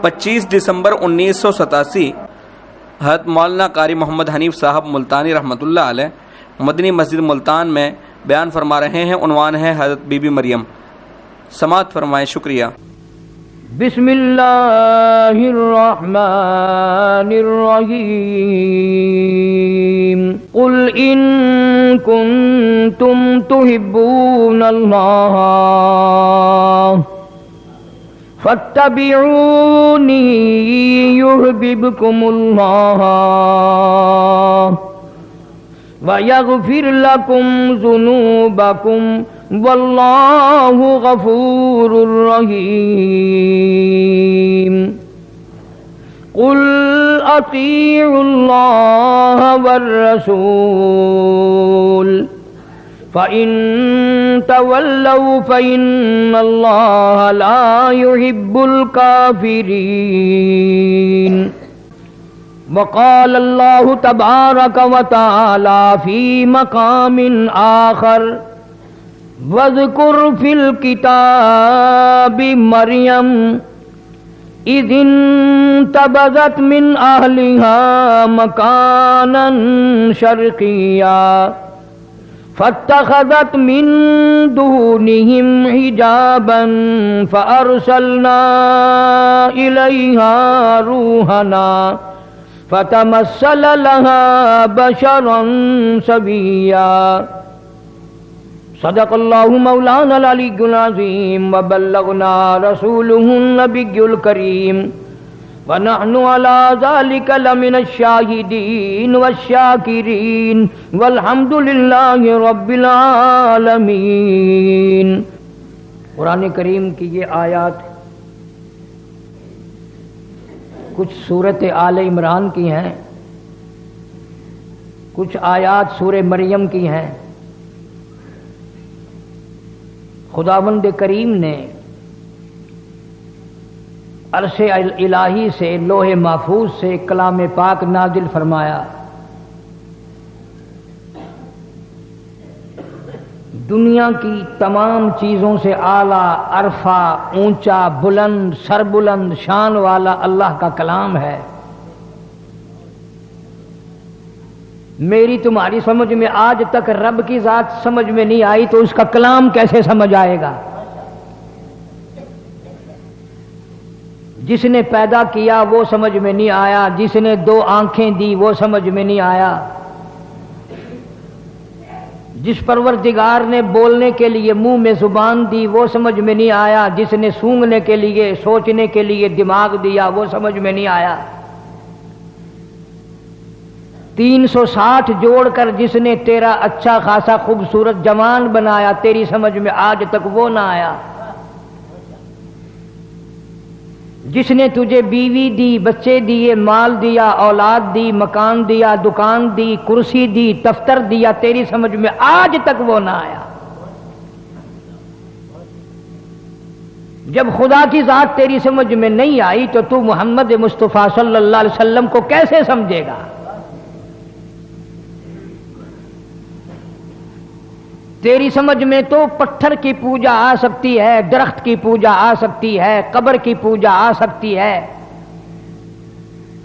25 دسمبر 1987 حضرت مولانا قاری محمد حنیف صاحب ملتانی رحمۃ اللہ علیہ مدنی مسجد ملتان میں بیان فرما رہے ہیں۔ عنوان ہے حضرت بی بی مریم۔ سماعت فرمائیں۔ شکریہ۔ بسم اللہ الرحمن الرحیم قل ان کنتم تحبون اللہ فاتبعونی یحببکم اللہ وَيَغْفِرْ لَكُمْ ذُنُوبَكُمْ وَاللَّهُ غَفُورٌ رَحِيمٌ قُلْ أَطِيعُوا اللَّهَ وَالرَّسُولَ فَإِن تَوَلَّوْا فَإِنَّ اللَّهَ لَا يُحِبُّ الْكَافِرِينَ وقال اللہ تبارک و تعالی فی مقام آخر واذکر فی الکتاب مریم اذ انتبذت من اہلها مکانا شرقیا فاتخذت من دونهم حجابا فارسلنا الیها روحنا فتمثل لها بشرا سویا صدق اللہ مولانا العلی العظیم وبلغنا رسوله النبی الکریم ونحن على ذلك لمن الشاہدین والشاکرین والحمد للہ رب العالمین۔ قرآن کریم کی یہ آیات کچھ سورت آل عمران کی ہیں، کچھ آیات سورہ مریم کی ہیں۔ خداوند کریم نے عرش الہی سے لوح محفوظ سے کلام پاک نازل فرمایا۔ دنیا کی تمام چیزوں سے اعلیٰ، عرفہ، اونچا، بلند، سربلند شان والا اللہ کا کلام ہے۔ میری تمہاری سمجھ میں آج تک رب کی ذات سمجھ میں نہیں آئی تو اس کا کلام کیسے سمجھ آئے گا؟ جس نے پیدا کیا وہ سمجھ میں نہیں آیا، جس نے دو آنکھیں دی وہ سمجھ میں نہیں آیا، جس پروردگار نے بولنے کے لیے منہ میں زبان دی وہ سمجھ میں نہیں آیا، جس نے سونگنے کے لیے، سوچنے کے لیے دماغ دیا وہ سمجھ میں نہیں آیا، 360 جوڑ کر جس نے تیرا اچھا خاصا خوبصورت جوان بنایا تیری سمجھ میں آج تک وہ نہ آیا، جس نے تجھے بیوی دی، بچے دیے، مال دیا، اولاد دی، مکان دیا، دکان دی، کرسی دی، دفتر دیا تیری سمجھ میں آج تک وہ نہ آیا۔ جب خدا کی ذات تیری سمجھ میں نہیں آئی تو تو محمد مصطفیٰ صلی اللہ علیہ وسلم کو کیسے سمجھے گا؟ تیری سمجھ میں تو پتھر کی پوجا آ سکتی ہے، درخت کی پوجا آ سکتی ہے، قبر کی پوجا آ سکتی ہے،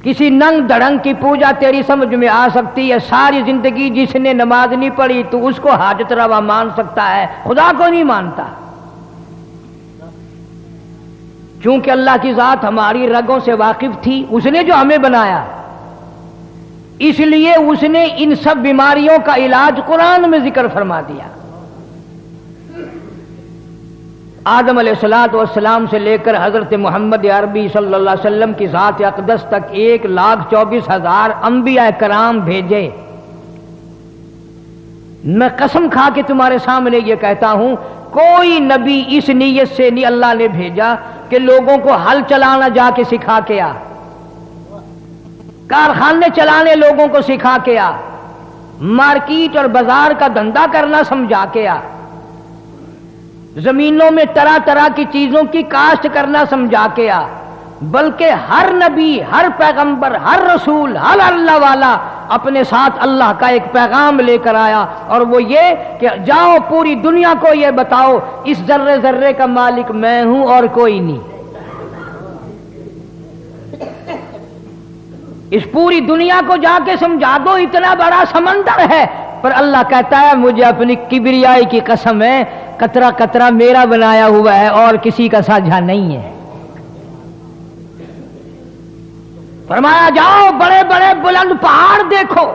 کسی ننگ دڑنگ کی پوجا تیری سمجھ میں آ سکتی ہے۔ ساری زندگی جس نے نماز نہیں پڑھی تو اس کو حاجت روا مان سکتا ہے، خدا کو نہیں مانتا۔ چونکہ اللہ کی ذات ہماری رگوں سے واقف تھی، اس نے جو ہمیں بنایا، اس لیے اس نے ان سب بیماریوں کا علاج قرآن میں ذکر فرما دیا۔ آدم علیہ السلام سے لے کر حضرت محمد عربی صلی اللہ علیہ وسلم کی ذات اقدس تک 1,24,000 انبیاء کرام بھیجے۔ میں قسم کھا کے تمہارے سامنے یہ کہتا ہوں، کوئی نبی اس نیت سے نہیں اللہ نے بھیجا کہ لوگوں کو ہل چلانا جا کے سکھا کے آ، کارخانے چلانے لوگوں کو سکھا کے آ، مارکیٹ اور بازار کا دھندا کرنا سمجھا کے آ، زمینوں میں طرح طرح کی چیزوں کی کاشت کرنا سمجھا کے آ، بلکہ ہر نبی، ہر پیغمبر، ہر رسول، ہر اللہ والا اپنے ساتھ اللہ کا ایک پیغام لے کر آیا، اور وہ یہ کہ جاؤ پوری دنیا کو یہ بتاؤ اس ذرے ذرے کا مالک میں ہوں اور کوئی نہیں۔ اس پوری دنیا کو جا کے سمجھا دو اتنا بڑا سمندر ہے، پر اللہ کہتا ہے مجھے اپنی کبریائی کی قسم ہے قطرہ قطرہ میرا بنایا ہوا ہے اور کسی کا ساجھا نہیں ہے۔ فرمایا جاؤ بڑے بڑے بلند پہاڑ دیکھو،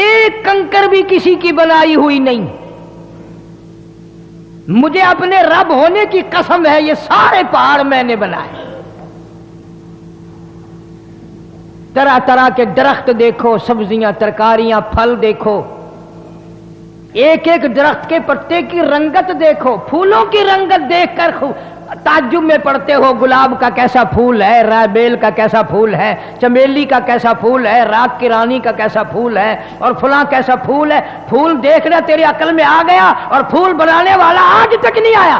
ایک کنکر بھی کسی کی بنائی ہوئی نہیں، مجھے اپنے رب ہونے کی قسم ہے یہ سارے پہاڑ میں نے بنائے۔ طرح طرح کے درخت دیکھو، سبزیاں، ترکاریاں، پھل دیکھو، ایک ایک درخت کے پتے کی رنگت دیکھو، پھولوں کی رنگت دیکھ کر تعجب میں پڑتے ہو، گلاب کا کیسا پھول ہے، رائبیل کا کیسا پھول ہے، چمیلی کا کیسا پھول ہے، رات کی رانی کا کیسا پھول ہے، اور فلاں کیسا پھول ہے۔ پھول دیکھنا تیری عقل میں آ گیا اور پھول بنانے والا آج تک نہیں آیا۔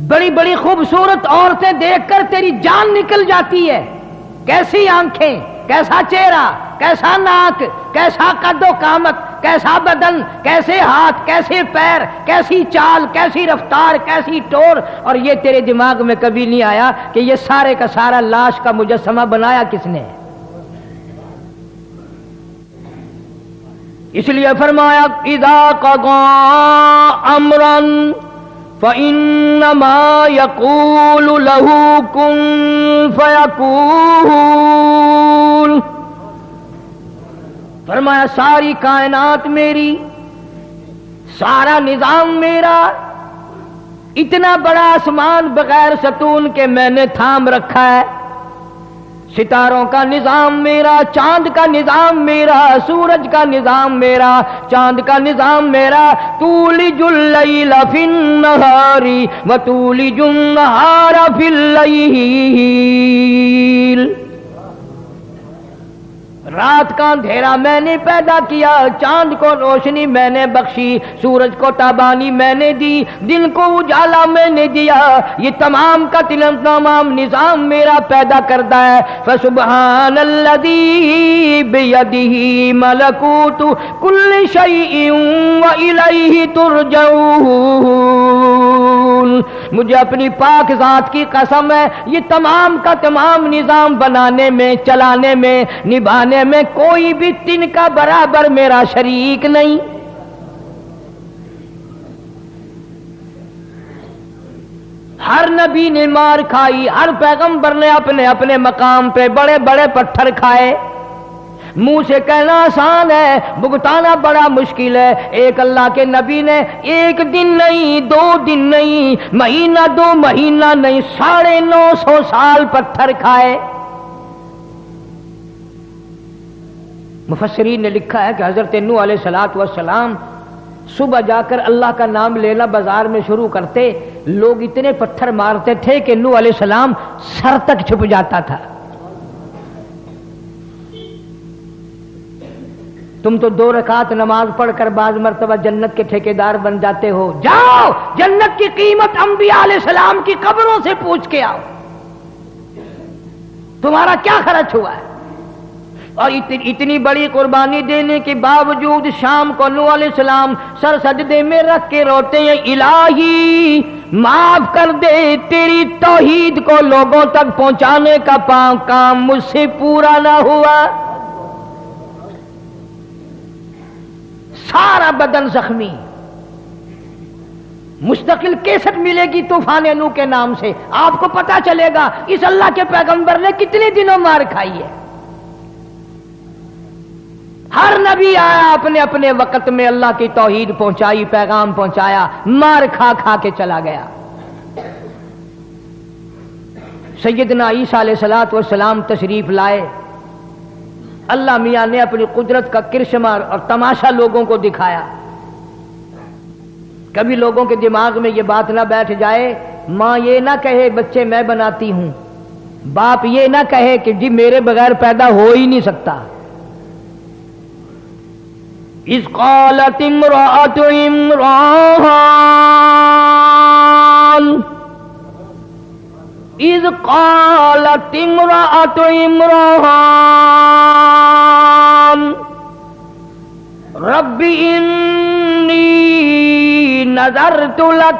بڑی بڑی خوبصورت عورتیں دیکھ کر تیری جان نکل جاتی ہے، کیسی آنکھیں، کیسا چہرہ، کیسا ناک، کیسا قد و قامت، کیسا بدن، کیسے ہاتھ، کیسے پیر، کیسی چال، کیسی رفتار، کیسی ٹور، اور یہ تیرے دماغ میں کبھی نہیں آیا کہ یہ سارے کا سارا لاش کا مجسمہ بنایا کس نے؟ اس لیے فرمایا اذا قضى امرا فانما يقول له كن فيكون۔ فرمایا ساری کائنات میری، سارا نظام میرا، اتنا بڑا آسمان بغیر ستون کے میں نے تھام رکھا ہے، ستاروں کا نظام میرا، چاند کا نظام میرا، سورج کا نظام میرا، چاند کا نظام میرا۔ تولج اللیل فی النہار وتولج النہار فی اللیل۔ رات کا اندھیرا میں نے پیدا کیا، چاند کو روشنی میں نے بخشی، سورج کو تابانی میں نے دی، دن کو اجالا میں نے دیا، یہ تمام کا تمام نظام میرا پیدا کرتا ہے۔ فسبحان الذی بیدہ ملکوت کل شیء والیہ ترجعون۔ مجھے اپنی پاک ذات کی قسم ہے یہ تمام کا تمام نظام بنانے میں، چلانے میں، نبھانے میں کوئی بھی تن کا برابر میرا شریک نہیں۔ ہر نبی نے مار کھائی، ہر پیغمبر نے اپنے اپنے مقام پہ بڑے بڑے پتھر کھائے۔ منہ سے کہنا آسان ہے، بھگتانا بڑا مشکل ہے۔ ایک اللہ کے نبی نے ایک دن نہیں، 2 دن نہیں، مہینہ 2 مہینہ نہیں، 950 سال پتھر کھائے۔ مفسرین نے لکھا ہے کہ حضرت نوح علیہ السلام صبح جا کر اللہ کا نام لینا بازار میں شروع کرتے، لوگ اتنے پتھر مارتے تھے کہ نوح علیہ السلام سر تک چھپ جاتا تھا۔ تم تو 2 رکعت نماز پڑھ کر بعض مرتبہ جنت کے ٹھیکیدار بن جاتے ہو، جاؤ جنت کی قیمت انبیاء علیہ السلام کی قبروں سے پوچھ کے آؤ، تمہارا کیا خرچ ہوا ہے؟ اور اتنی بڑی قربانی دینے کے باوجود شام کو نوح علیہ السلام سر سجدے میں رکھ کے روتے ہیں، الہی معاف کر دے، تیری توحید کو لوگوں تک پہنچانے کا کام مجھ سے پورا نہ ہوا۔ سارا بدن زخمی، مستقل کیسٹ ملے گی طوفان نوح کے نام سے، آپ کو پتا چلے گا اس اللہ کے پیغمبر نے کتنے دنوں مار کھائی ہے۔ ہر نبی آیا اپنے اپنے وقت میں اللہ کی توحید پہنچائی، پیغام پہنچایا، مار کھا کھا کے چلا گیا۔ سیدنا عیسیٰ علیہ السلام تشریف لائے، اللہ میاں نے اپنی قدرت کا کرشمہ اور تماشا لوگوں کو دکھایا۔ کبھی لوگوں کے دماغ میں یہ بات نہ بیٹھ جائے، ماں یہ نہ کہے بچے میں بناتی ہوں، باپ یہ نہ کہے کہ جی میرے بغیر پیدا ہو ہی نہیں سکتا۔ اذ قالت امرأة عمران اذ قالت امرأة عمران رب انی نذرت لك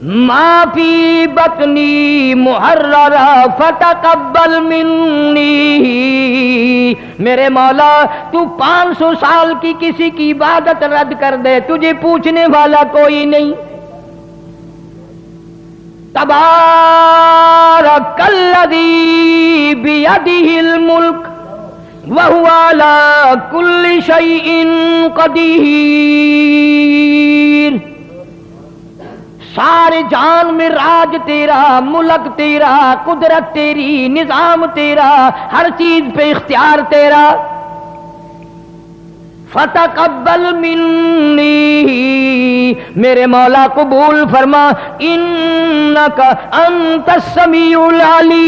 ما فی بطنی محررا فتقبل منی، میرے مولا تو 500 سال کی کسی کی عبادت رد کر دے، تجھے پوچھنے والا کوئی نہیں۔ تبارک الذی بیدہ الملک وہو علی کل شیء قدیر، سارے جان میں راج تیرا، ملک تیرا، قدرت تیری، نظام تیرا، ہر چیز پہ اختیار تیرا۔ فتقبل منی، میرے مولا قبول فرما، انک انت السمیع العلیم،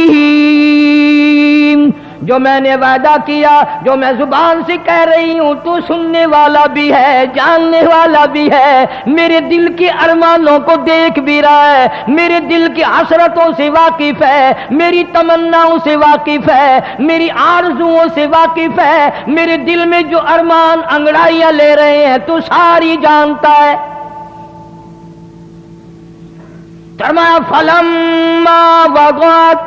جو میں نے وعدہ کیا، جو میں زبان سے کہہ رہی ہوں، تو سننے والا بھی ہے، جاننے والا بھی ہے، میرے دل کے ارمانوں کو دیکھ بھی رہا ہے، میرے دل کی حسرتوں سے واقف ہے، میری تمناؤں سے واقف ہے، میری آرزوؤں سے واقف ہے، میرے دل میں جو ارمان انگڑائیاں لے رہے ہیں تو ساری جانتا ہے۔ فرمایا فلما وضعت،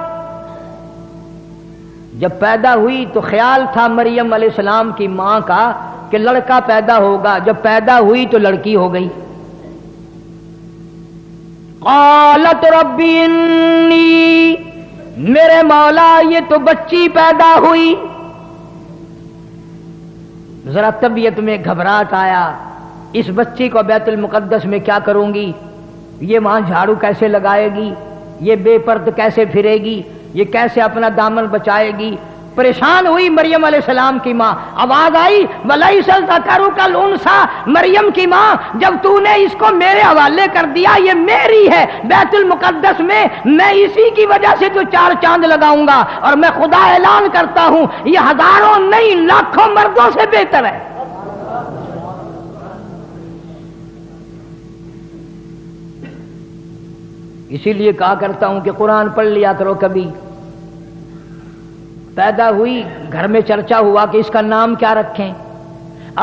جب پیدا ہوئی تو خیال تھا مریم علیہ السلام کی ماں کا کہ لڑکا پیدا ہوگا، جب پیدا ہوئی تو لڑکی ہو گئی۔ قالت ربی انی، میرے مولا یہ تو بچی پیدا ہوئی۔ ذرا طبیعت میں گھبراہٹ آیا، اس بچی کو بیت المقدس میں کیا کروں گی، یہ وہاں جھاڑو کیسے لگائے گی، یہ بے پرد کیسے پھرے گی، یہ کیسے اپنا دامن بچائے گی۔ پریشان ہوئی مریم علیہ السلام کی ماں۔ آواز آئی وَلَيْسَ الذَّكَرُ كَالْأُنثىٰ، مریم کی ماں جب تو نے اس کو میرے حوالے کر دیا، یہ میری ہے، بیت المقدس میں میں اسی کی وجہ سے تو 4 چاند لگاؤں گا، اور میں خدا اعلان کرتا ہوں یہ ہزاروں نہیں لاکھوں مردوں سے بہتر ہے۔ اسی لیے کہا کرتا ہوں کہ قرآن پڑھ لیا کرو کبھی۔ پیدا ہوئی، گھر میں چرچا ہوا کہ اس کا نام کیا رکھیں۔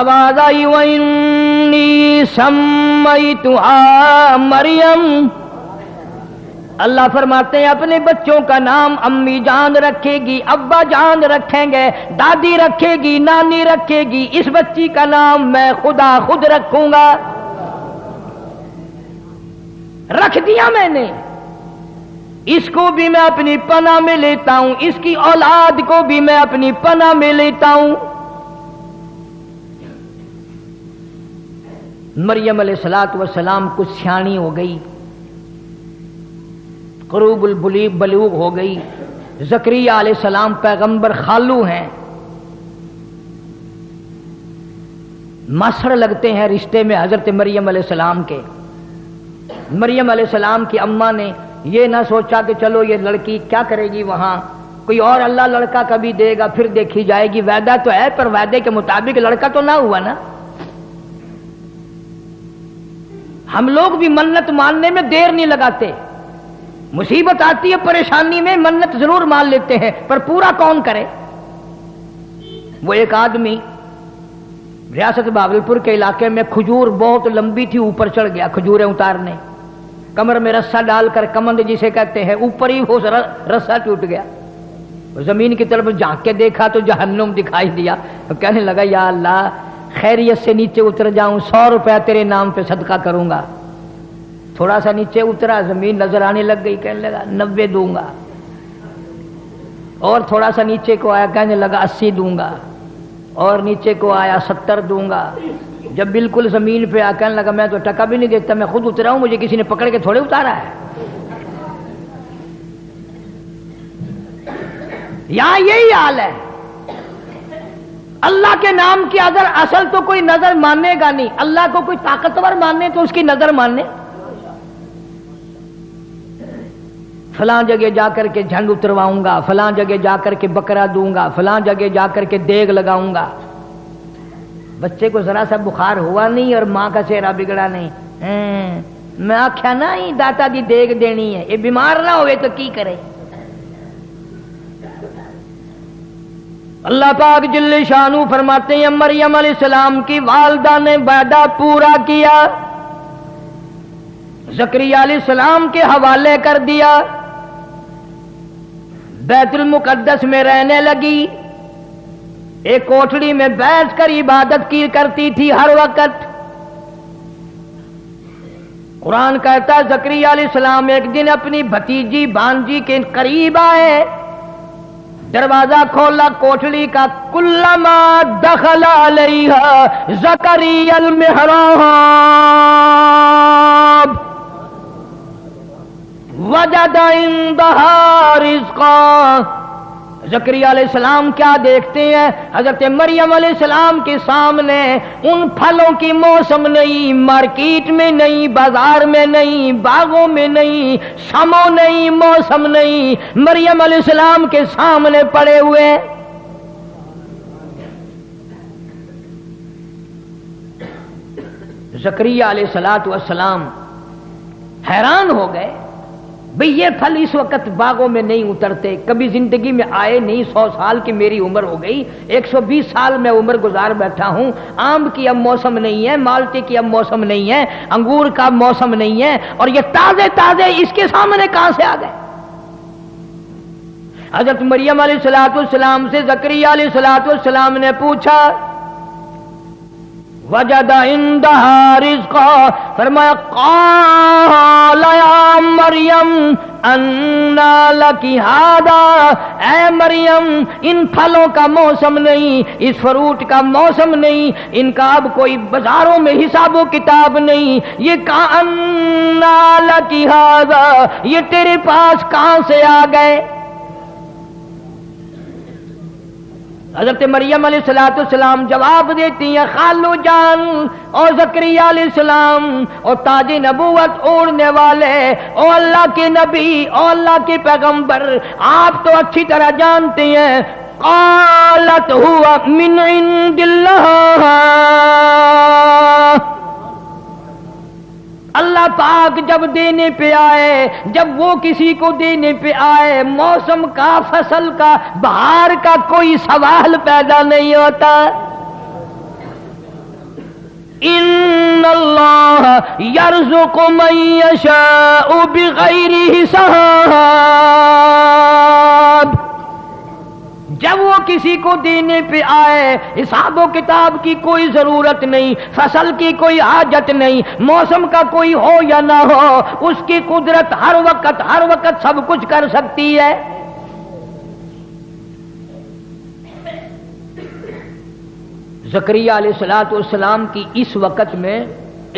آواز آئی وَإِنِّي سَمَّيْتُهَا مریم، اللہ فرماتے ہیں اپنے بچوں کا نام امی جان رکھے گی، ابا جان رکھیں گے، دادی رکھے گی، نانی رکھے گی، اس بچی کا نام میں خدا خود رکھوں گا۔ رکھ دیا میں نے، اس کو بھی میں اپنی پناہ میں لیتا ہوں، اس کی اولاد کو بھی میں اپنی پناہ میں لیتا ہوں۔ مریم علیہ السلام کچھ سیانی ہو گئی، قروب البلوغ ہو گئی۔ زکریا علیہ السلام پیغمبر خالو ہیں، ماسڑ لگتے ہیں رشتے میں حضرت مریم علیہ السلام کے۔ مریم علیہ السلام کی اماں نے یہ نہ سوچا کہ چلو یہ لڑکی کیا کرے گی وہاں، کوئی اور اللہ لڑکا کبھی دے گا پھر دیکھی جائے گی، وعدہ تو ہے پر وعدے کے مطابق لڑکا تو نہ ہوا نا۔ ہم لوگ بھی منت ماننے میں دیر نہیں لگاتے، مصیبت آتی ہے پریشانی میں منت ضرور مان لیتے ہیں پر پورا کون کرے۔ وہ ایک آدمی ریاست بھاگلپور کے علاقے میں کھجور بہت لمبی تھی، اوپر چڑھ گیا کھجوریں اتارنے، کمر میں رسا ڈال کر کمند جسے کہتے ہیں، اوپر ہی وہ رسا ٹوٹ گیا، زمین کی طرف جھانک کے دیکھا تو جہنم دکھائی دیا، کہنے لگا یا اللہ خیریت سے نیچے اتر جاؤں، 100 روپے تیرے نام پہ صدقہ کروں گا۔ تھوڑا سا نیچے اترا، زمین نظر آنے لگ گئی، کہنے لگا 90 دوں گا، اور تھوڑا سا نیچے کو آیا، کہنے لگا 80 دوں گا، اور نیچے کو آیا 70 دوں گا۔ جب بالکل زمین پہ آ کہنے لگا میں تو ٹکا بھی نہیں دیتا، میں خود اترا ہوں، مجھے کسی نے پکڑ کے تھوڑے اتارا ہے۔ یہاں یہی حال ہے، اللہ کے نام کی اگر اصل تو کوئی نظر ماننے گا نہیں، اللہ کو کوئی طاقتور ماننے تو اس کی نظر ماننے۔ فلاں جگہ جا کر کے جھنڈ اترواؤں گا، فلاں جگہ جا کر کے بکرا دوں گا، فلاں جگہ جا کر کے دیگ لگاؤں گا۔ بچے کو ذرا سا بخار ہوا نہیں اور ماں کا چہرہ بگڑا نہیں، میں آخیا نا ہی داتا دی دیگ دینی ہے، یہ بیمار نہ ہوئے تو کی کرے۔ اللہ پاک جل شانہ فرماتے ہیں مریم علیہ السلام کی والدہ نے وعدہ پورا کیا، زکریا علیہ السلام کے حوالے کر دیا، بیت المقدس میں رہنے لگی، ایک کوٹھڑی میں بیٹھ کر عبادت کی کرتی تھی ہر وقت۔ قرآن کہتا ہے زکریا علیہ السلام ایک دن اپنی بھتیجی بانجی کے قریب آئے، دروازہ کھولا کوٹھڑی کا، کلما دخل علیہا زکریا المحراب وجد عندہا رزقا۔ زکریا علیہ السلام کیا دیکھتے ہیں؟ حضرت مریم علیہ السلام کے سامنے ان پھلوں کی موسم نہیں، مارکیٹ میں نہیں، بازار میں نہیں، باغوں میں نہیں، سمو نہیں، موسم نہیں، مریم علیہ السلام کے سامنے پڑے ہوئے۔ زکریا علیہ السلام حیران ہو گئے، بھئی یہ پھل اس وقت باغوں میں نہیں اترتے، کبھی زندگی میں آئے نہیں، 100 سال کی میری عمر ہو گئی، 120 سال میں عمر گزار بیٹھا ہوں، آم کی اب موسم نہیں ہے، مالٹے کی اب موسم نہیں ہے، انگور کا موسم نہیں ہے، اور یہ تازے تازے اس کے سامنے کہاں سے آ گئے؟ حضرت مریم علیہ السلام سے زکریا علیہ السلام نے پوچھا، وجد عندها رزقا، فرمایا قال یا مریم انا لک ھذا، اے مریم ان پھلوں کا موسم نہیں، اس فروٹ کا موسم نہیں، ان کا اب کوئی بازاروں میں حساب و کتاب نہیں، یہ کہاں انا لک ھذا، یہ تیرے پاس کہاں سے آ گئے؟ حضرت مریم علیہ السلام جواب دیتی ہیں، خالو جان اور زکریا علیہ السلام اور تاج نبوت اوڑھنے والے، او اللہ کے نبی، او اللہ کے پیغمبر، آپ تو اچھی طرح جانتے ہیں، قالت هو من عند اللہ، اللہ پاک جب دینے پہ آئے، جب وہ کسی کو دینے پہ آئے، موسم کا، فصل کا، بہار کا کوئی سوال پیدا نہیں ہوتا۔ ان اللہ یرزق من یشاء بغیر حساب، جب وہ کسی کو دینے پہ آئے، حساب و کتاب کی کوئی ضرورت نہیں، فصل کی کوئی حاجت نہیں، موسم کا کوئی ہو یا نہ ہو، اس کی قدرت ہر وقت سب کچھ کر سکتی ہے۔ زکریا علیہ السلام کی اس وقت میں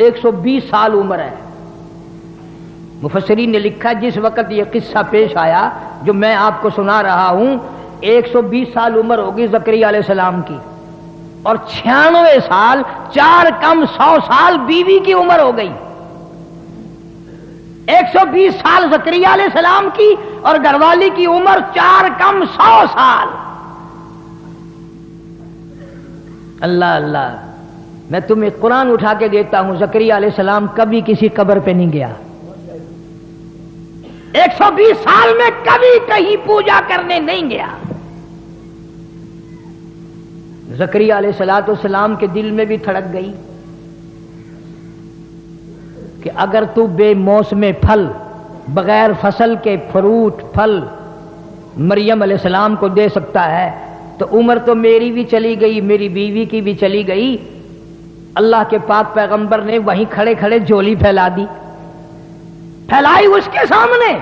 120 سال عمر ہے۔ مفسرین نے لکھا جس وقت یہ قصہ پیش آیا جو میں آپ کو سنا رہا ہوں، 120 سال عمر ہوگی زکریا علیہ السلام کی، اور 96 سال 4 کم 100 سال بیوی کی عمر ہو گئی۔ 120 سال زکریا علیہ السلام کی اور گھر والی کی عمر 4 کم 100 سال۔ اللہ اللہ، میں تمہیں قرآن اٹھا کے دیتا ہوں، زکریا علیہ السلام کبھی کسی قبر پہ نہیں گیا، 120 سال میں کبھی کہیں پوجا کرنے نہیں گیا۔ زکریا علیہ السلام کے دل میں بھی تھڑک گئی کہ اگر تو بے موسم پھل، بغیر فصل کے فروٹ پھل مریم علیہ السلام کو دے سکتا ہے تو عمر تو میری بھی چلی گئی، میری بیوی کی بھی چلی گئی۔ اللہ کے پاک پیغمبر نے وہیں کھڑے کھڑے جھولی پھیلا دی، پھیلائی اس کے سامنے۔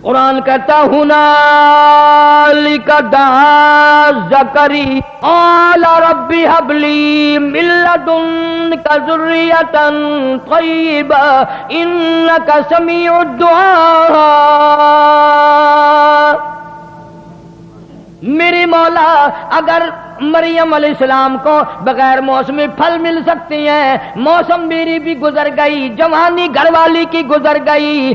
قرآن کہتا ہنالک دعا زکریا قال رب هب لي من لدنك ذرية طيبة إنك سميع الدعاء۔ میرے مولا اگر مریم علیہ السلام کو بغیر موسمی پھل مل سکتے ہیں، موسم میری بھی گزر گئی، جوانی گھر والی کی گزر گئی۔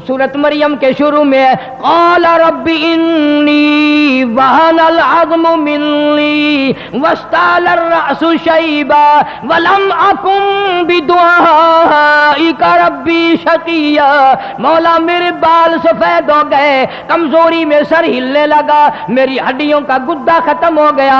سورۃ مریم کے شروع میں قال رب انی وہن العظم منی واشتعل الرأس شیبا ولم اکن بدعائک ربی شقیا۔ مولا میرے بال سفید ہو گئے، کمزوری میں سر ہلنے لگا، میری ہڈیوں کا گدا ختم ہو گیا،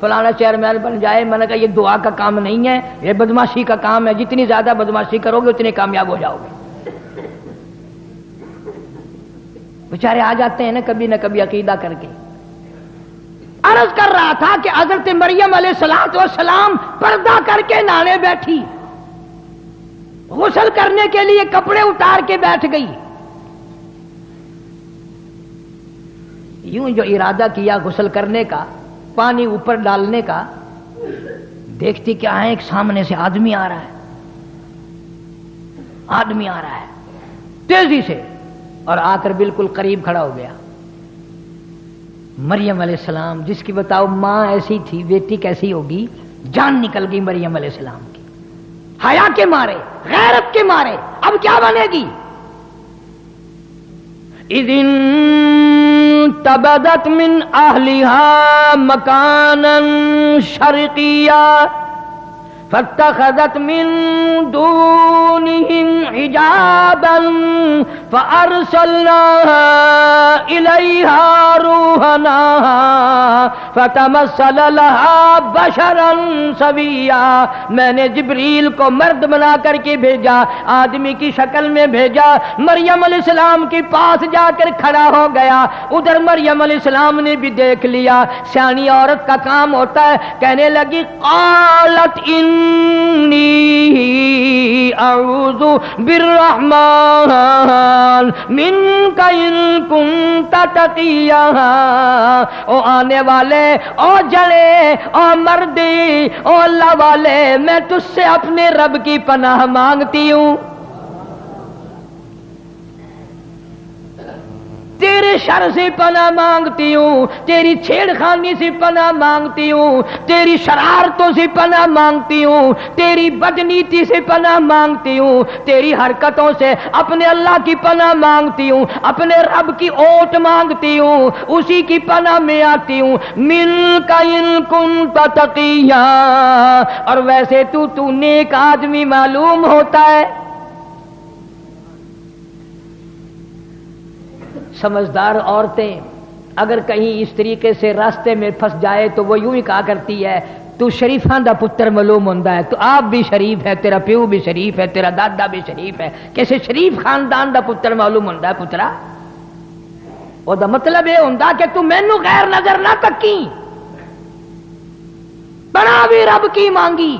فلانا چیئرمین بن جائے. میں نے کہا یہ دعا کا کام نہیں ہے, یہ بدماشی کا کام ہے. جتنی زیادہ بدماشی کرو گے اتنے کامیاب ہو جاؤ گے. بیچارے آ جاتے ہیں نا کبھی عقیدہ کر کے. عرض کر رہا تھا کہ حضرت مریم علیہ السلام پردہ کر کے نہانے بیٹھی, غسل کرنے کے لیے کپڑے اتار کے بیٹھ گئی. یوں جو ارادہ کیا غسل کرنے کا, پانی اوپر ڈالنے کا, دیکھتی کیا ہے, ایک سامنے سے آدمی آ رہا ہے, آدمی آ رہا ہے تیزی سے, اور آ کر بالکل قریب کھڑا ہو گیا. مریم علیہ السلام جس کی بتاؤ ماں ایسی تھی, بیٹی کیسی ہوگی, جان نکل گئی مریم علیہ السلام کی. حیا کے مارے, غیرت کے مارے, اب کیا بنے گی. اذن تبدت من اہلها مکانا شرقیا فاتخذت من دونهم حجابا فارسلنا الیہا روحنا فتمثل لها بشرا سویا. میں نے جبریل کو مرد بنا کر کے بھیجا, آدمی کی شکل میں بھیجا. مریم علیہ السلام کے پاس جا کر کھڑا ہو گیا. ادھر مریم علیہ السلام نے بھی دیکھ لیا. سیانی عورت کا کام ہوتا ہے. کہنے لگی قالت انی اعوذ بالرحمن منک ان کنت تقیا. او آنے والے, او جڑے, او مردی, او اللہ والے, میں تجھ سے اپنے رب کی پناہ مانگتی ہوں. تیرے شر سے پناہ مانگتی ہوں, تیری چھیڑ خانی سے پناہ مانگتی ہوں, تیری شرارتوں سے پناہ مانگتی ہوں, تیری بدنیتی سے پناہ مانگتی ہوں, تیری حرکتوں سے اپنے اللہ کی پناہ مانگتی ہوں, اپنے رب کی اوٹ مانگتی ہوں, اسی کی پناہ میں آتی ہوں. منک ان کنت تقیا. اور ویسے تو نیک آدمی معلوم ہوتا ہے. سمجھدار عورتیں اگر کہیں اس طریقے سے راستے میں پھنس جائے تو وہ یوں ہی کہا کرتی ہے تو شریفاں دا پتر معلوم ہوندا ہے, تو آپ بھی شریف ہے, تیرا پیو بھی شریف ہے, تیرا دادا بھی شریف ہے, کیسے شریف خاندان دا پتر معلوم ہوندا ہے پترا. او دا مطلب یہ ہوندا کہ تو مینوں غیر نظر نہ تکی, بنا بھی رب کی مانگی.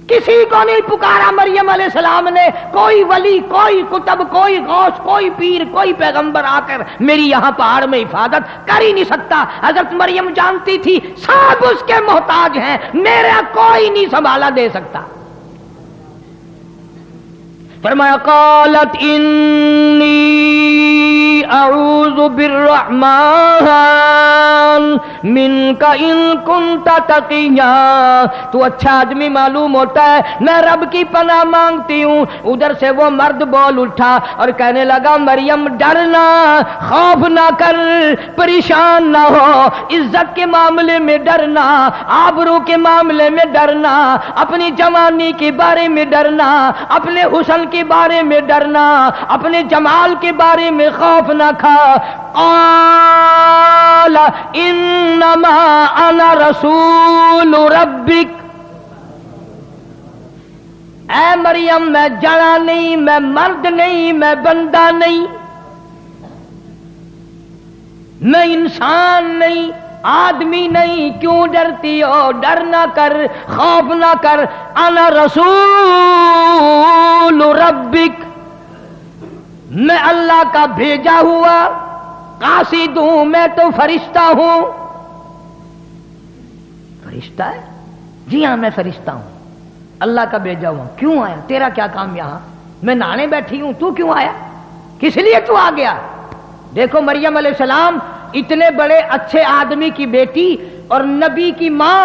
کسی کو نہیں پکارا مریم علیہ السلام نے, کوئی ولی, کوئی کتب, کوئی غوث, کوئی پیر, کوئی پیغمبر آ کر میری یہاں پہاڑ میں حفاظت کر ہی نہیں سکتا. حضرت مریم جانتی تھی سب اس کے محتاج ہیں, میرا کوئی نہیں سنبھالا دے سکتا. فرمایا قالت انی اعوذ بالرحمن منک ان کنت تقیا. تو اچھا آدمی معلوم ہوتا ہے, میں رب کی پناہ مانگتی ہوں. ادھر سے وہ مرد بول اٹھا اور کہنے لگا مریم ڈرنا, خوف نہ کر, پریشان نہ ہو, عزت کے معاملے میں ڈرنا, آبرو کے معاملے میں ڈرنا, اپنی جوانی کے بارے میں ڈرنا, اپنے حسن کے بارے میں ڈرنا, اپنے جمال کے بارے میں خوف نہ کھا. قال انما انا رسول ربک. اے مریم میں جڑا نہیں, میں مرد نہیں, میں بندہ نہیں, میں انسان نہیں, آدمی نہیں. کیوں ڈرتی ہو؟ ڈر نہ کر, خوف نہ کر. انا رسول ربک, میں اللہ کا بھیجا ہوا قاصد ہوں, میں تو فرشتہ ہوں. فرشتہ ہے؟ جی ہاں میں فرشتہ ہوں, اللہ کا بھیجا ہوا. کیوں آیا؟ تیرا کیا کام یہاں؟ میں نہانے بیٹھی ہوں, تو کیوں آیا؟ کس لیے تو آ گیا؟ دیکھو مریم علیہ السلام اتنے بڑے اچھے آدمی کی بیٹی اور نبی کی ماں,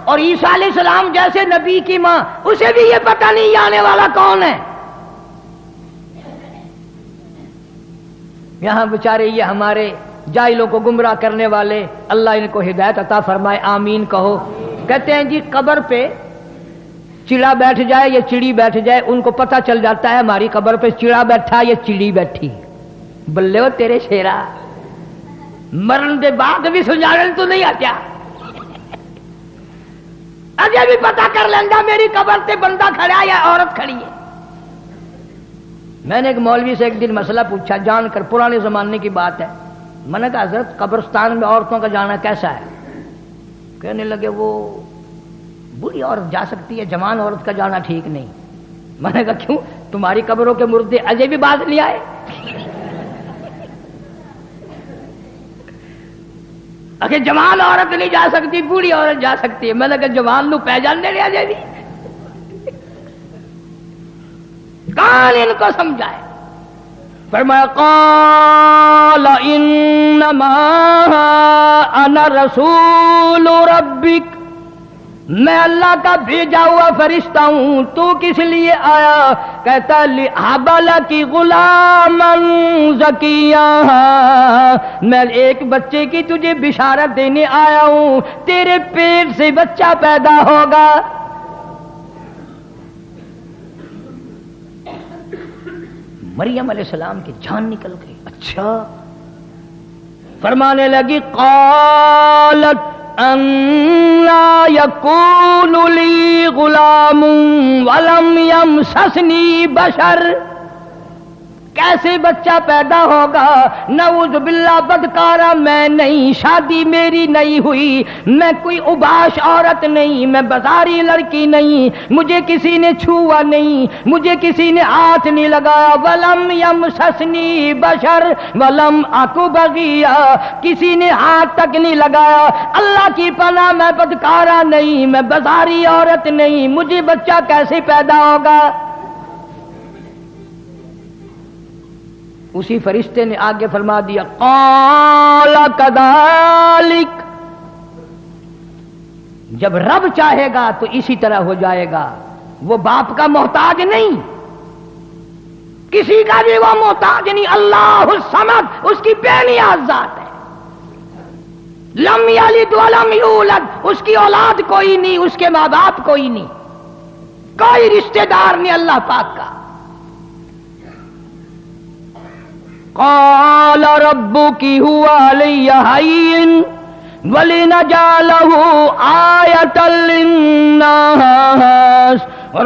اور عیسیٰ علیہ السلام جیسے نبی کی ماں, اسے بھی یہ پتہ نہیں یہ آنے والا کون ہے. یہاں بیچارے یہ ہمارے جاہلوں کو گمراہ کرنے والے, اللہ ان کو ہدایت عطا فرمائے, آمین کہو. کہتے ہیں جی قبر پہ چڑا بیٹھ جائے یا چڑی بیٹھ جائے, ان کو پتہ چل جاتا ہے ہماری قبر پہ چڑا بیٹھا یا چڑی بیٹھی. بلے ہو تیرے شیرا, مرن دے بعد بھی سنجھاڑن تو نہیں آتا. اجے بھی پتا کر لینا میری قبر تے بندہ کھڑا یا عورت کھڑی ہے. میں نے ایک مولوی سے ایک دن مسئلہ پوچھا جان کر، پرانے زمانے کی بات ہے. میں نے کہا حضرت قبرستان میں عورتوں کا جانا کیسا ہے؟ کہنے لگے وہ بوڑھی عورت جا سکتی ہے، جوان عورت کا جانا ٹھیک نہیں. میں نے کہا کیوں؟ تمہاری قبروں کے مردے اجے بھی باز نہیں آئے. اگر جوان عورت نہیں جا سکتی، بوڑھی عورت جا سکتی ہے. میں نے کہا جوان نو پہچان دے لیا جائے بھی کون ان کو سمجھائے. فرمایا قال انما انا رسول ربک، میں اللہ کا بھیجا ہوا فرشتہ ہوں. تو کس لیے آیا؟ کہتا لِأَهَبَ لَكِ غُلَامًا زَكِيًّا، میں ایک بچے کی تجھے بشارت دینے آیا ہوں، تیرے پیٹ سے بچہ پیدا ہوگا. مریم علیہ السلام کی جان نکل گئی. اچھا. فرمانے لگی قالت انا یکون لی غلام ولم یمسسنی بشر، کیسے بچہ پیدا ہوگا؟ نعوذ باللہ، بدکارا میں نہیں، شادی میری نہیں ہوئی، میں کوئی اوباش عورت نہیں، میں بازاری لڑکی نہیں، مجھے کسی نے چھوا نہیں، مجھے کسی نے ہاتھ نہیں لگایا. ولم یمسسنی بشر ولم اکو بغیا، کسی نے ہاتھ تک نہیں لگایا. اللہ کی پناہ، میں بدکارا نہیں، میں بازاری عورت نہیں، مجھے بچہ کیسے پیدا ہوگا؟ اسی فرشتے نے آگے فرما دیا قال کذالک، جب رب چاہے گا تو اسی طرح ہو جائے گا. وہ باپ کا محتاج نہیں، کسی کا بھی وہ محتاج نہیں. اللہ الصمد اس کی بے نیاز ذات ہے. لم یلد ولم یولد، اس کی اولاد کوئی نہیں، اس کے ماں باپ کوئی نہیں، کوئی رشتہ دار نہیں اللہ پاک کا. قال ربک هو علی ہین ولنجعلہ آیۃ للناس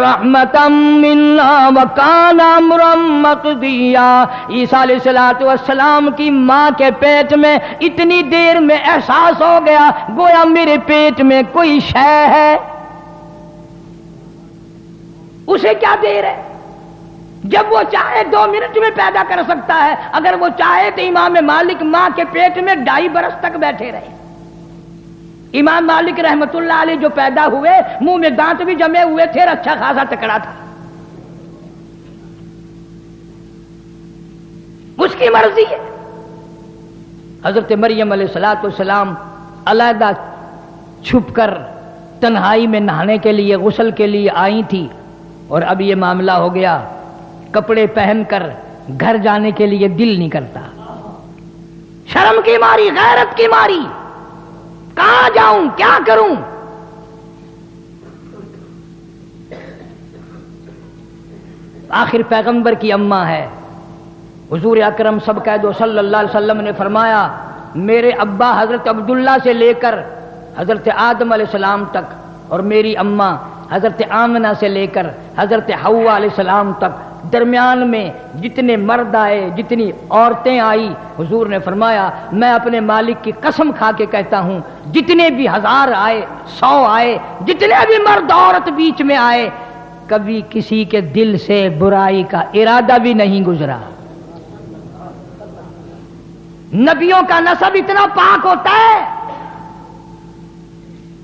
رحمتا منا وکان امرا مقضیا. عیسیٰ علیہ السلام کی ماں کے پیٹ میں اتنی دیر میں احساس ہو گیا گویا میرے پیٹ میں کوئی شے ہے. اسے کیا دیر ہے؟ جب وہ چاہے 2 منٹ میں پیدا کر سکتا ہے. اگر وہ چاہے تو امام مالک ماں کے پیٹ میں 2.5 برس تک بیٹھے رہے. امام مالک رحمت اللہ علیہ جو پیدا ہوئے منہ میں دانت بھی جمے ہوئے تھے، اچھا خاصا تکڑا تھا. اس کی مرضی ہے. حضرت مریم علیہ السلام علیحدہ چھپ کر تنہائی میں نہانے کے لیے، غسل کے لیے آئی تھی، اور اب یہ معاملہ ہو گیا. کپڑے پہن کر گھر جانے کے لیے دل نہیں کرتا، شرم کی ماری، غیرت کی ماری، کہاں جاؤں، کیا کروں. آخر پیغمبر کی اماں ہے، حضور اکرم سب کہہ دو صلی اللہ علیہ وسلم نے فرمایا میرے ابا حضرت عبداللہ سے لے کر حضرت آدم علیہ السلام تک، اور میری اماں حضرت آمنہ سے لے کر حضرت حوا علیہ السلام تک، درمیان میں جتنے مرد آئے، جتنی عورتیں آئی، حضور نے فرمایا میں اپنے مالک کی قسم کھا کے کہتا ہوں جتنے بھی 1000 آئے، 100 آئے، جتنے بھی مرد عورت بیچ میں آئے، کبھی کسی کے دل سے برائی کا ارادہ بھی نہیں گزرا. نبیوں کا نسب اتنا پاک ہوتا ہے.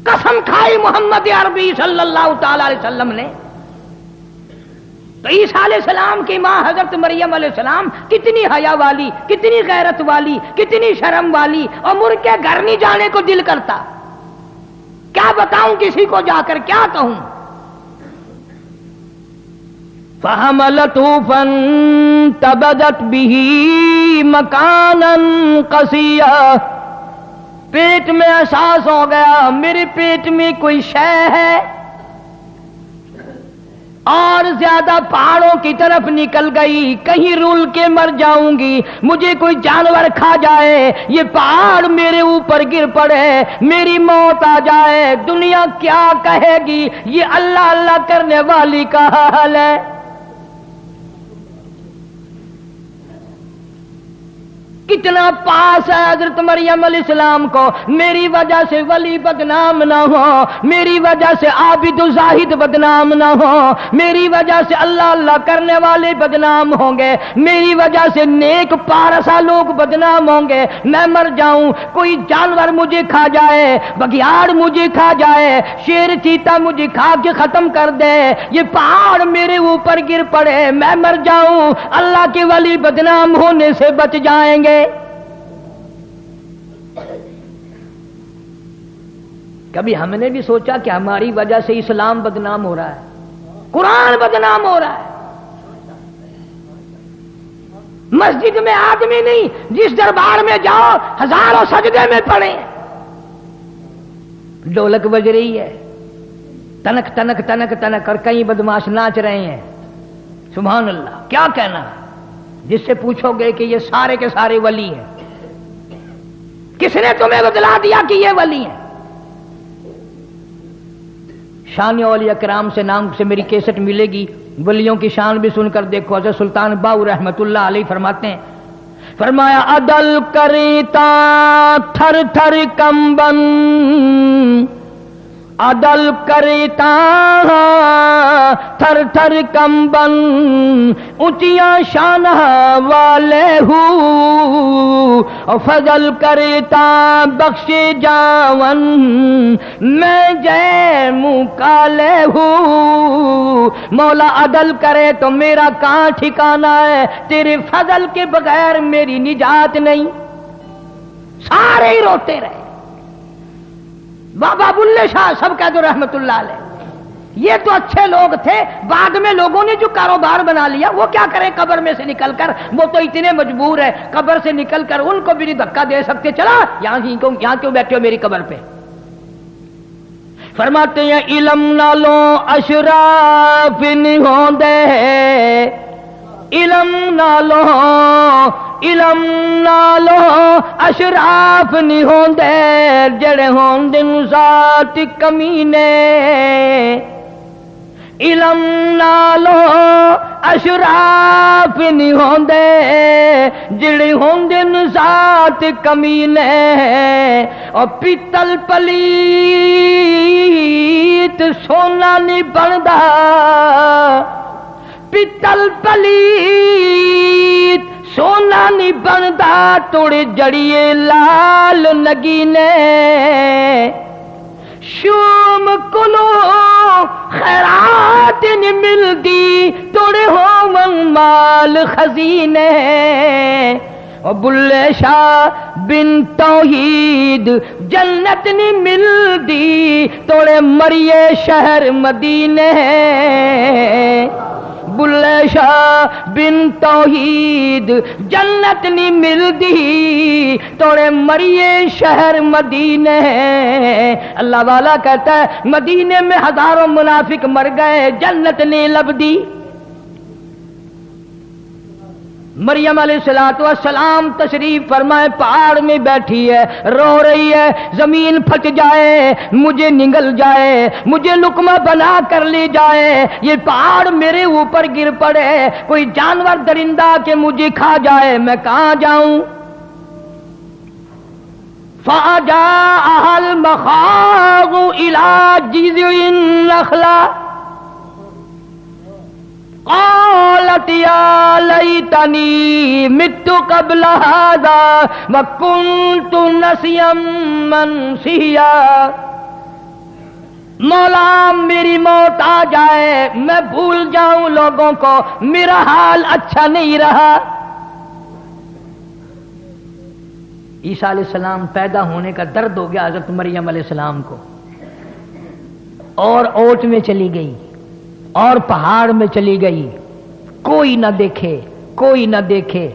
قسم کھائی محمد عربی صلی اللہ تعالی علیہ وسلم نے. تو عیسیٰ علیہ السلام کی ماں حضرت مریم علیہ السلام کتنی حیا والی، کتنی غیرت والی، کتنی شرم والی، اور مر کے گھر نہیں جانے کو دل کرتا. کیا بتاؤں کسی کو جا کر، کیا کہوں. فَحَمَلَتْهُ فَانْتَبَذَتْ بِهِ مَكَانًا قَصِيًّا، پیٹ میں احساس ہو گیا میرے پیٹ میں کوئی شے ہے. اور زیادہ پہاڑوں کی طرف نکل گئی، کہیں رول کے مر جاؤں گی، مجھے کوئی جانور کھا جائے، یہ پہاڑ میرے اوپر گر پڑے، میری موت آ جائے، دنیا کیا کہے گی؟ یہ اللہ اللہ کرنے والی کا حال ہے۔ کتنا پاس ہے حضرت مریم علیہ السلام کو، میری وجہ سے ولی بدنام نہ ہو، میری وجہ سے عابد و زاہد بدنام نہ ہو، میری وجہ سے اللہ اللہ کرنے والے بدنام ہوں گے، میری وجہ سے نیک پارسا لوگ بدنام ہوں گے، میں مر جاؤں، کوئی جانور مجھے کھا جائے، بگیاڑ مجھے کھا جائے، شیر چیتا مجھے کھا کے ختم کر دے، یہ پہاڑ میرے اوپر گر پڑے، میں مر جاؤں، اللہ کے ولی بدنام ہونے سے بچ جائیں گے۔ کبھی ہم نے بھی سوچا کہ ہماری وجہ سے اسلام بدنام ہو رہا ہے، قرآن بدنام ہو رہا ہے؟ مسجد میں آدمی نہیں، جس دربار میں جاؤ ہزاروں سجدے میں پڑے، ڈھولک بج رہی ہے، تنک تنک تنک تنک، اور کئی بدماش ناچ رہے ہیں، سبحان اللہ۔ کیا کہنا جس سے پوچھو گے کہ یہ سارے کے سارے ولی ہیں؟ کس نے تمہیں بتلا دیا کہ یہ ولی ہیں؟ شان اولیاء کرام سے نام سے میری کیسٹ ملے گی، ولیوں کی شان بھی سن کر دیکھو۔ حضرت سلطان باؤ رحمت اللہ علیہ فرماتے ہیں، فرمایا عدل کریتا تھر تھر کمبن، عدل کرتا تھر تھر کمبن، اونچیاں شان والے ہوں، فضل کرتا بخش جاون، میں جے منہ کالے ہوں۔ مولا عدل کرے تو میرا کہاں ٹھکانا ہے، تیرے فضل کے بغیر میری نجات نہیں۔ سارے ہی روتے رہے، بابا بلے شاہ سب کہہ دو رحمت اللہ علیہ، یہ تو اچھے لوگ تھے، بعد میں لوگوں نے جو کاروبار بنا لیا وہ کیا کریں قبر میں سے نکل کر، وہ تو اتنے مجبور ہے قبر سے نکل کر، ان کو بھی نہیں دھکا دے سکتے، چلا یہاں کیوں بیٹھے ہو میری قبر پہ۔ فرماتے ہیں علم نالوں اشراف نہیں ہوندے، علم نالو اشراف نہیں ہوندے، جڑے ہوندے ذات کمینے، علم نالو اشراف نہیں ہوندے، جڑے ہوندے ذات کمینے، اور پیتل پلیت سونا نہیں بندا، پیتل پلیت سونا نہیں بندا، توڑے جڑیے لال نگینے، شوم کلو خیرات نہیں ملدی، توڑے ہومن مال خزینے، اور بلے شاہ بن توحید جنت نہیں ملدی، توڑے مریے شہر مدینے، بلے شاہ بن توحید جنت نہیں ملدی، توڑے مریے شہر مدینے۔ اللہ والا کہتا ہے مدینے میں ہزاروں منافق مر گئے، جنت نہیں لبدی۔ مریم علیہ السلام تشریف فرمائے، پہاڑ میں بیٹھی ہے، رو رہی ہے، زمین پھٹ جائے، مجھے نگل جائے، مجھے لقمہ بنا کر لے جائے، یہ پہاڑ میرے اوپر گر پڑے، کوئی جانور درندہ کہ مجھے کھا جائے، میں کہاں جاؤں؟ فَأَجَاءَهَا الْمَخَاضُ إِلَى جِذْعِ النَّخْلَةِ قالت یا لیتنی مت قبل هذا وکنت نسیا منسیا، مولا میری موت آ جائے، میں بھول جاؤں لوگوں کو، میرا حال اچھا نہیں رہا۔ عیسیٰ علیہ السلام پیدا ہونے کا درد ہو گیا حضرت مریم علیہ السلام کو، اور اوٹ میں چلی گئی اور پہاڑ میں چلی گئی، کوئی نہ دیکھے، کوئی نہ دیکھے،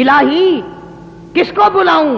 الہی کس کو بلاؤں؟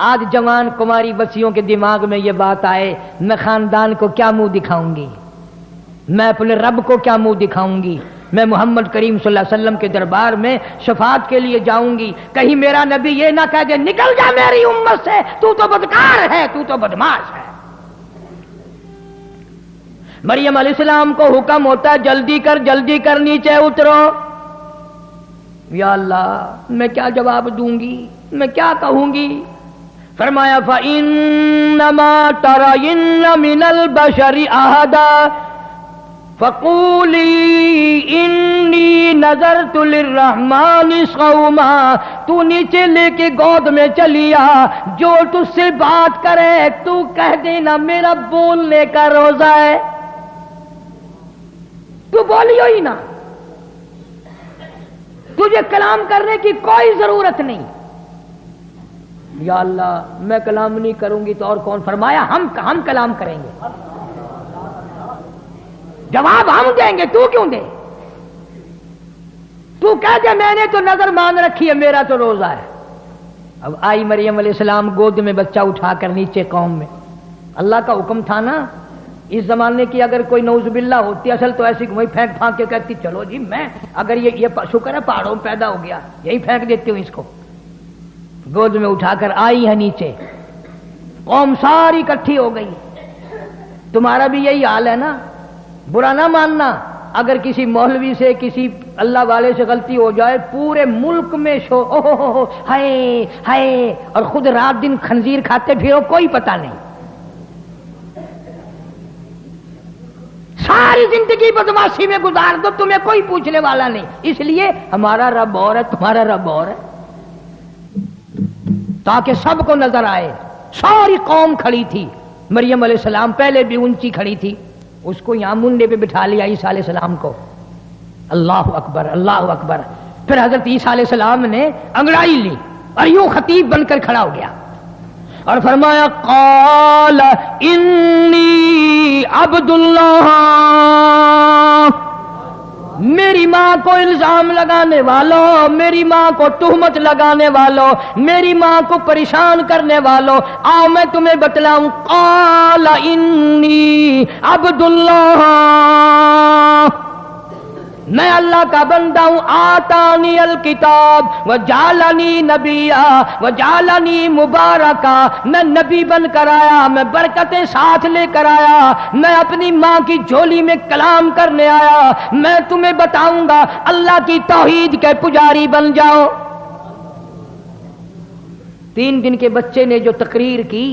آج جوان کماری بچیوں کے دماغ میں یہ بات آئے میں خاندان کو کیا منہ دکھاؤں گی، میں اپنے رب کو کیا منہ دکھاؤں گی، میں محمد کریم صلی اللہ علیہ وسلم کے دربار میں شفاعت کے لیے جاؤں گی، کہیں میرا نبی یہ نہ کہہ دے نکل جا میری امت سے، تو بدکار ہے، تو بدماش ہے۔ مریم علیہ السلام کو حکم ہوتا ہے جلدی کر نیچے اترو۔ یا اللہ میں کیا جواب دوں گی، میں کیا کہوں گی؟ فرمایا فَإِنَّمَا تَرَيِنَّ مِنَ الْبَشَرِ أَحَدًا فَقُولِي إِنِّي نَذَرْتُ لِلرَّحْمَنِ صَوْمًا۔ تو نیچے لے کے گود میں چلی آ، جو تجھ سے بات کرے تو کہہ دینا میرا بولنے کا روزہ ہے، تو بولیو ہی نہ، تجھے کلام کرنے کی کوئی ضرورت نہیں۔ یا اللہ میں کلام نہیں کروں گی تو اور کون؟ فرمایا ہم کلام کریں گے، جواب ہم دیں گے، تو کیوں دے؟ تو کہہ دے میں نے تو نظر مان رکھی ہے، میرا تو روزہ ہے۔ اب آئی مریم علیہ السلام گود میں بچہ اٹھا کر نیچے قوم میں، اللہ کا حکم تھا نا۔ اس زمانے کی اگر کوئی نعوذ باللہ ہوتی اصل تو ایسی وہی پھینک کے کہتی چلو جی میں اگر یہ شکر ہے پہاڑوں میں پیدا ہو گیا، یہی پھینک دیتی ہوں اس کو۔ گود میں اٹھا کر آئی ہے نیچے، قوم ساری اکٹھی ہو گئی۔ تمہارا بھی یہی حال ہے نا، برا نہ ماننا، اگر کسی مولوی سے کسی اللہ والے سے غلطی ہو جائے پورے ملک میں ہائے ہائے، اور خود رات دن خنزیر کھاتے پھرو کوئی پتہ نہیں، ساری زندگی بدماشی میں گزار دو، تمہیں کوئی پوچھنے والا نہیں۔ اس لیے ہمارا رب اور ہے، تمہارا رب اور ہے، تاکہ سب کو نظر آئے۔ ساری قوم کھڑی تھی، مریم علیہ السلام پہلے بھی اونچی کھڑی تھی، اس کو یہاں منڈے پہ بٹھا لیا عیسیٰ علیہ السلام کو۔ اللہ اکبر اللہ اکبر۔ پھر حضرت عیسیٰ علیہ السلام نے انگڑائی لی اور یوں خطیب بن کر کھڑا ہو گیا اور فرمایا قال انی عبد اللہ۔ میری ماں کو الزام لگانے والوں، میری ماں کو تہمت لگانے والوں، میری ماں کو پریشان کرنے والوں، آؤ میں تمہیں بتلاؤں۔ قال انی عبد اللہ، میں اللہ کا بندہ ہوں۔ آتانی الکتاب وجعلنی نبیا وجعلنی مبارکا، میں نبی بن کر آیا، میں برکتیں ساتھ لے کر آیا، میں اپنی ماں کی جھولی میں کلام کرنے آیا، میں تمہیں بتاؤں گا اللہ کی توحید کے پجاری بن جاؤ۔ 3 دن کے بچے نے جو تقریر کی،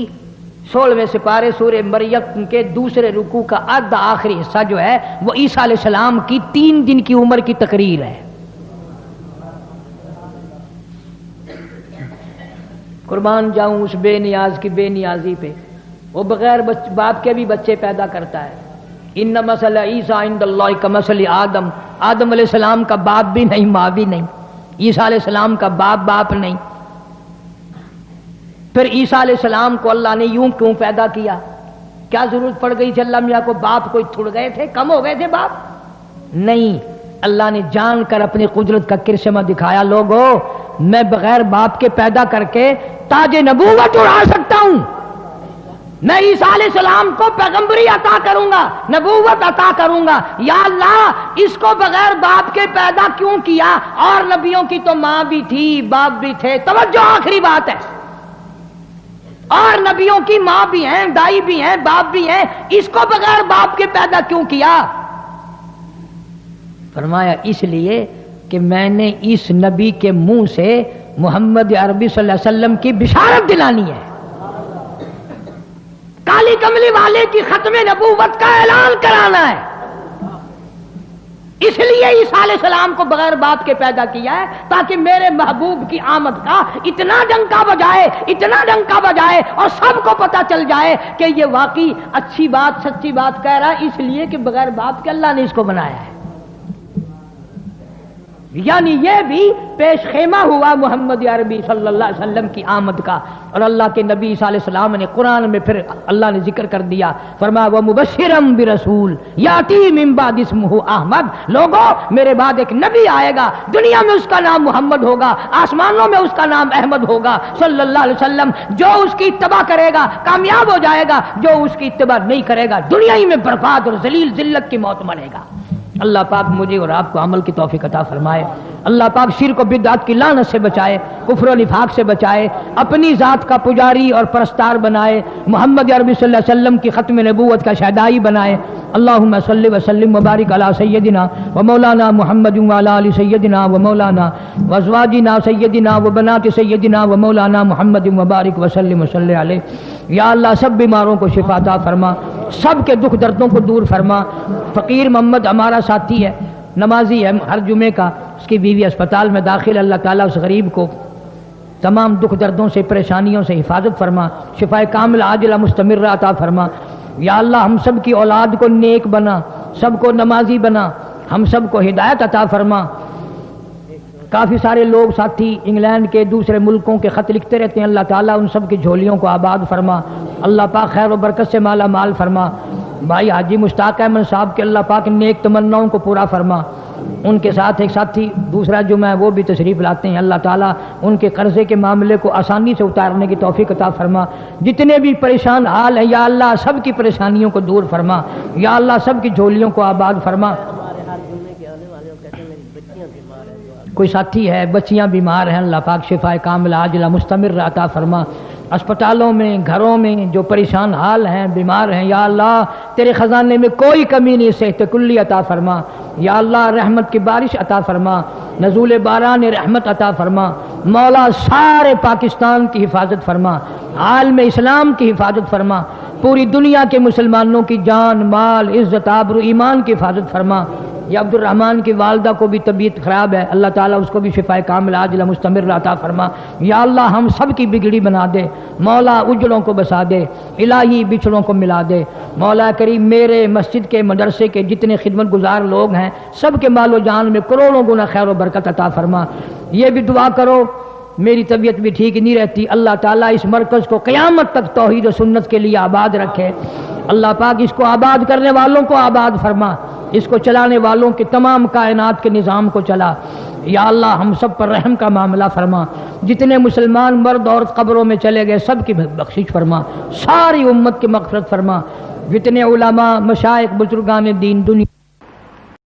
16ویں سپارے سورہ مریم کے دوسرے رکوع کا آدھا آخری حصہ جو ہے وہ عیسیٰ علیہ السلام کی 3 دن کی عمر کی تقریر ہے۔ قربان جاؤں اس بے نیاز کی بے نیازی پہ، وہ بغیر باپ کے بھی بچے پیدا کرتا ہے۔ ان مثل عیسیٰ عند اللہ کمثل آدم، آدم علیہ السلام کا باپ بھی نہیں ماں بھی نہیں، عیسیٰ علیہ السلام کا باپ نہیں۔ پھر عیسیٰ علیہ السلام کو اللہ نے یوں کیوں پیدا کیا؟ کیا ضرورت پڑ گئی تھی اللہ میاں کو؟ باپ کوئی تھڑ گئے تھے، کم ہو گئے تھے باپ؟ نہیں، اللہ نے جان کر اپنی قدرت کا کرشمہ دکھایا۔ لوگوں میں بغیر باپ کے پیدا کر کے تاج نبوت اڑا سکتا ہوں، میں عیسیٰ علیہ السلام کو پیغمبری عطا کروں گا، نبوت عطا کروں گا۔ یا اللہ اس کو بغیر باپ کے پیدا کیوں کیا؟ اور نبیوں کی تو ماں بھی تھی باپ بھی تھے۔ توجہ آخری بات ہے، اور نبیوں کی ماں بھی ہیں دائی بھی ہیں باپ بھی ہیں، اس کو بغیر باپ کے پیدا کیوں کیا؟ فرمایا اس لیے کہ میں نے اس نبی کے منہ سے محمد عربی صلی اللہ علیہ وسلم کی بشارت دلانی ہے، کالی کملی والے کی ختم نبوت کا اعلان کرانا ہے۔ اس لیے عیسیٰ علیہ السلام کو بغیر باپ کے پیدا کیا ہے، تاکہ میرے محبوب کی آمد کا اتنا ڈنکا بجائے، اتنا ڈنکا بجائے اور سب کو پتا چل جائے کہ یہ واقعی اچھی بات سچی بات کہہ رہا ہے، اس لیے کہ بغیر باپ کے اللہ نے اس کو بنایا ہے۔ یعنی یہ بھی پیش خیمہ ہوا محمد عربی صلی اللہ علیہ وسلم کی آمد کا. اور اللہ کے نبی صلی اللہ علیہ وسلم نے قرآن میں پھر اللہ نے ذکر کر دیا, فرمایا وَمُبَشِّرًا بِرَسُولٍ یَأْتِی مِن بَعْدِہ اسْمُہُ احمد. لوگوں میرے بعد ایک نبی آئے گا, دنیا میں اس کا نام محمد ہوگا, آسمانوں میں اس کا نام احمد ہوگا صلی اللہ علیہ وسلم. جو اس کی اتباع کرے گا کامیاب ہو جائے گا, جو اس کی اتباع نہیں کرے گا دنیا ہی میں برباد اور ذلیل ذلت کی موت مرے گا. اللہ پاک مجھے اور آپ کو عمل کی توفیق عطا فرمائے. اللہ پاک شرک و بدعت کی لعنت سے بچائے, کفر و نفاق سے بچائے, اپنی ذات کا پجاری اور پرستار بنائے, محمد عربی صلی اللہ علیہ وسلم کی ختم نبوت کا شہدائی بنائے. اللہم صلی وسلم وبارک علی سیدنا و مولانا محمد وعلی آل سیدنا و مولانا و ازواجنا سیدنا و بنات سیدنا و مولانا محمد وبارک وسلم وصلی علیہ. یا اللہ سب بیماروں کو شفا عطا فرما, سب کے دکھ دردوں کو دور فرما. فقیر محمد ہمارا ساتھی ہے, نمازی ہے ہر جمعے کا, اس کی بیوی اسپتال میں داخل. اللہ تعالیٰ اس غریب کو تمام دکھ دردوں سے پریشانیوں سے حفاظت فرما, شفا کامل عاجلہ مستمرہ عطا فرما. یا اللہ ہم سب کی اولاد کو نیک بنا, سب کو نمازی بنا, ہم سب کو ہدایت عطا فرما. کافی سارے لوگ ساتھی انگلینڈ کے دوسرے ملکوں کے خط لکھتے رہتے ہیں, اللہ تعالیٰ ان سب کی جھولیوں کو آباد فرما. اللہ پاک خیر و برکت سے مالا مال فرما. بھائی حاجی مشتاق احمد صاحب کے اللہ پاک نیک تمناؤں کو پورا فرما. ان کے ساتھ ایک ساتھی دوسرا جمعہ وہ بھی تشریف لاتے ہیں, اللہ تعالیٰ ان کے قرضے کے معاملے کو آسانی سے اتارنے کی توفیق عطا فرما. جتنے بھی پریشان حال ہیں یا اللہ سب کی پریشانیوں کو دور فرما. یا اللہ سب کی جھولیوں کو آباد فرما. کوئی ساتھی ہے بچیاں بیمار ہیں, اللہ پاک شفا کامل عاجلہ مستمر عطا فرما. اسپتالوں میں گھروں میں جو پریشان حال ہیں بیمار ہیں, یا اللہ تیرے خزانے میں کوئی کمی نہیں, صحت کلی عطا فرما. یا اللہ رحمت کی بارش عطا فرما, نزول باران رحمت عطا فرما. مولا سارے پاکستان کی حفاظت فرما, عالم اسلام کی حفاظت فرما, پوری دنیا کے مسلمانوں کی جان مال عزت آبرو ایمان کی حفاظت فرما. یا عبد الرحمن کی والدہ کو بھی طبیعت خراب ہے, اللہ تعالیٰ اس کو بھی شفا کامل عاجلہ مستمر عطا فرما. یا اللہ ہم سب کی بگڑی بنا دے, مولا اجڑوں کو بسا دے, الہی بچھڑوں کو ملا دے. مولا کریم میرے مسجد کے مدرسے کے جتنے خدمت گزار لوگ ہیں سب کے مال و جان میں کروڑوں گنا خیر و برکت عطا فرما. یہ بھی دعا کرو میری طبیعت بھی ٹھیک نہیں رہتی, اللہ تعالیٰ اس مرکز کو قیامت تک توحید و سنت کے لیے آباد رکھے. اللہ پاک اس کو آباد کرنے والوں کو آباد فرما, اس کو چلانے والوں کے تمام کائنات کے نظام کو چلا. یا اللہ ہم سب پر رحم کا معاملہ فرما. جتنے مسلمان مرد عورت قبروں میں چلے گئے سب کی بخشش فرما, ساری امت کی مغفرت فرما. جتنے علماء مشائخ بزرگان دین دنیا